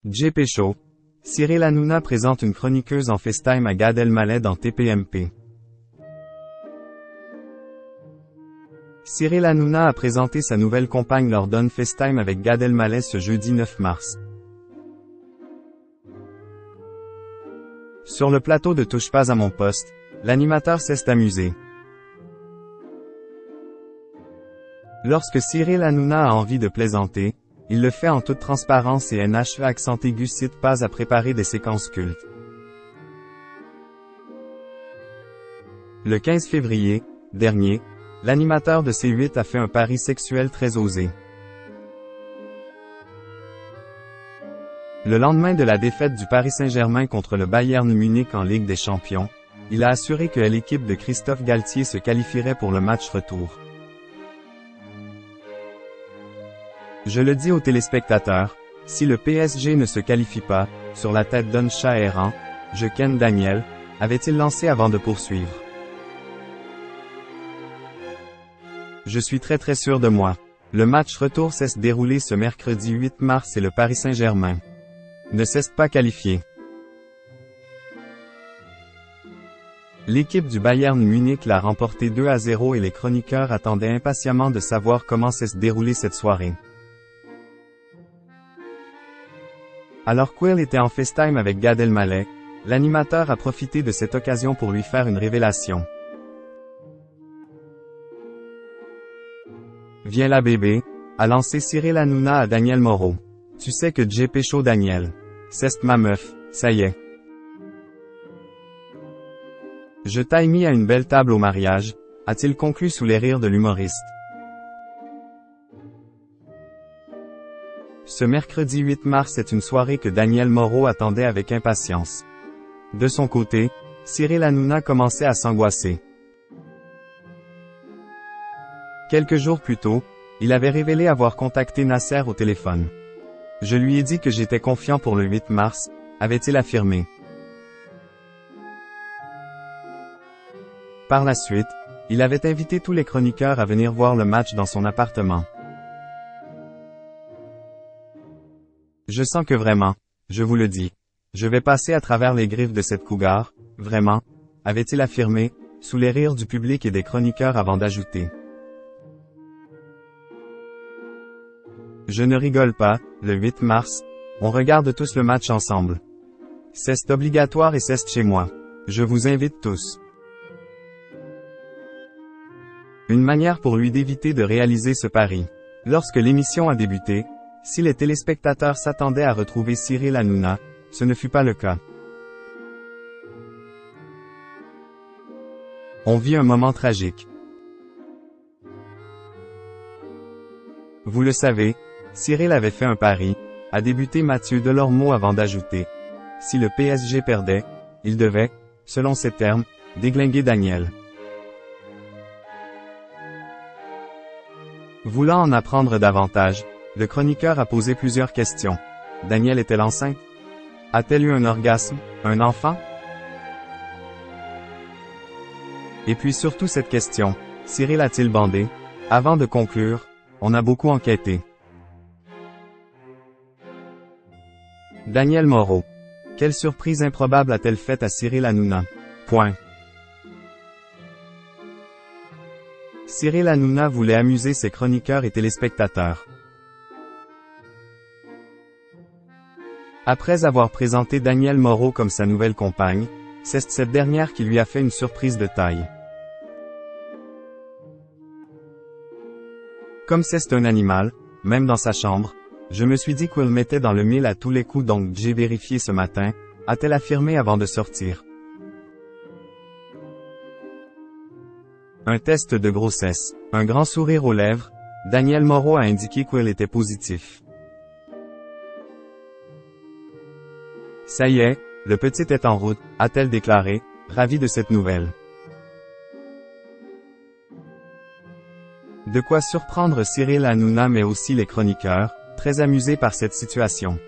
JP Show. Cyril Hanouna présente une chroniqueuse en FaceTime à Gad Elmaleh dans TPMP. Cyril Hanouna a présenté sa nouvelle compagne lors d'un FaceTime avec Gad Elmaleh ce jeudi 9 mars. Sur le plateau de Touche pas à mon poste, l'animateur s'est amusé. Lorsque Cyril Hanouna a envie de plaisanter, il le fait en toute transparence et NHE accent aigu cite pas à préparer des séquences cultes. Le 15 février dernier, l'animateur de C8 a fait un pari sexuel très osé. Le lendemain de la défaite du Paris Saint-Germain contre le Bayern Munich en Ligue des Champions, il a assuré que l'équipe de Christophe Galtier se qualifierait pour le match retour. Je le dis aux téléspectateurs, si le PSG ne se qualifie pas, sur la tête d'un chat errant, je ken Daniel, avait-il lancé avant de poursuivre. Je suis très sûr de moi. Le match retour s'est déroulé ce mercredi 8 mars et le Paris Saint-Germain ne s'est pas qualifié. L'équipe du Bayern Munich l'a remporté 2-0 et les chroniqueurs attendaient impatiemment de savoir comment s'est déroulée cette soirée. Alors qu'Will était en FaceTime avec Gad Elmaleh, l'animateur a profité de cette occasion pour lui faire une révélation. Viens là bébé, a lancé Cyril Hanouna à Daniel Moreau. Tu sais que JP Show Daniel. C'est ma meuf, ça y est. Je t'ai mis à une belle table au mariage, a-t-il conclu sous les rires de l'humoriste. Ce mercredi 8 mars est une soirée que Daniel Moreau attendait avec impatience. De son côté, Cyril Hanouna commençait à s'angoisser. Quelques jours plus tôt, il avait révélé avoir contacté Nasser au téléphone. Je lui ai dit que j'étais confiant pour le 8 mars, avait-il affirmé. Par la suite, il avait invité tous les chroniqueurs à venir voir le match dans son appartement. Je sens que vraiment, je vous le dis, je vais passer à travers les griffes de cette cougar, vraiment, avait-il affirmé, sous les rires du public et des chroniqueurs avant d'ajouter. Je ne rigole pas, le 8 mars, on regarde tous le match ensemble. C'est obligatoire et c'est chez moi. Je vous invite tous. Une manière pour lui d'éviter de réaliser ce pari. Lorsque l'émission a débuté, si les téléspectateurs s'attendaient à retrouver Cyril Hanouna, ce ne fut pas le cas. On vit un moment tragique. Vous le savez, Cyril avait fait un pari, a débuté Mathieu Delormeau avant d'ajouter. Si le PSG perdait, il devait, selon ses termes, déglinguer Daniel. Voulant en apprendre davantage, le chroniqueur a posé plusieurs questions. Daniel est-elle enceinte? A-t-elle eu un orgasme, un enfant? Et puis surtout cette question, Cyril a-t-il bandé? Avant de conclure, on a beaucoup enquêté. Daniel Moreau. Quelle surprise improbable a-t-elle faite à Cyril Hanouna? Cyril Hanouna voulait amuser ses chroniqueurs et téléspectateurs. Après avoir présenté Daniel Moreau comme sa nouvelle compagne, c'est cette dernière qui lui a fait une surprise de taille. Comme c'est un animal, même dans sa chambre, je me suis dit qu'il mettait dans le mille à tous les coups donc j'ai vérifié ce matin, a-t-elle affirmé avant de sortir. Un test de grossesse, un grand sourire aux lèvres, Daniel Moreau a indiqué qu'il était positif. Ça y est, le petit est en route, a-t-elle déclaré, ravie de cette nouvelle. De quoi surprendre Cyril Hanouna mais aussi les chroniqueurs, très amusés par cette situation.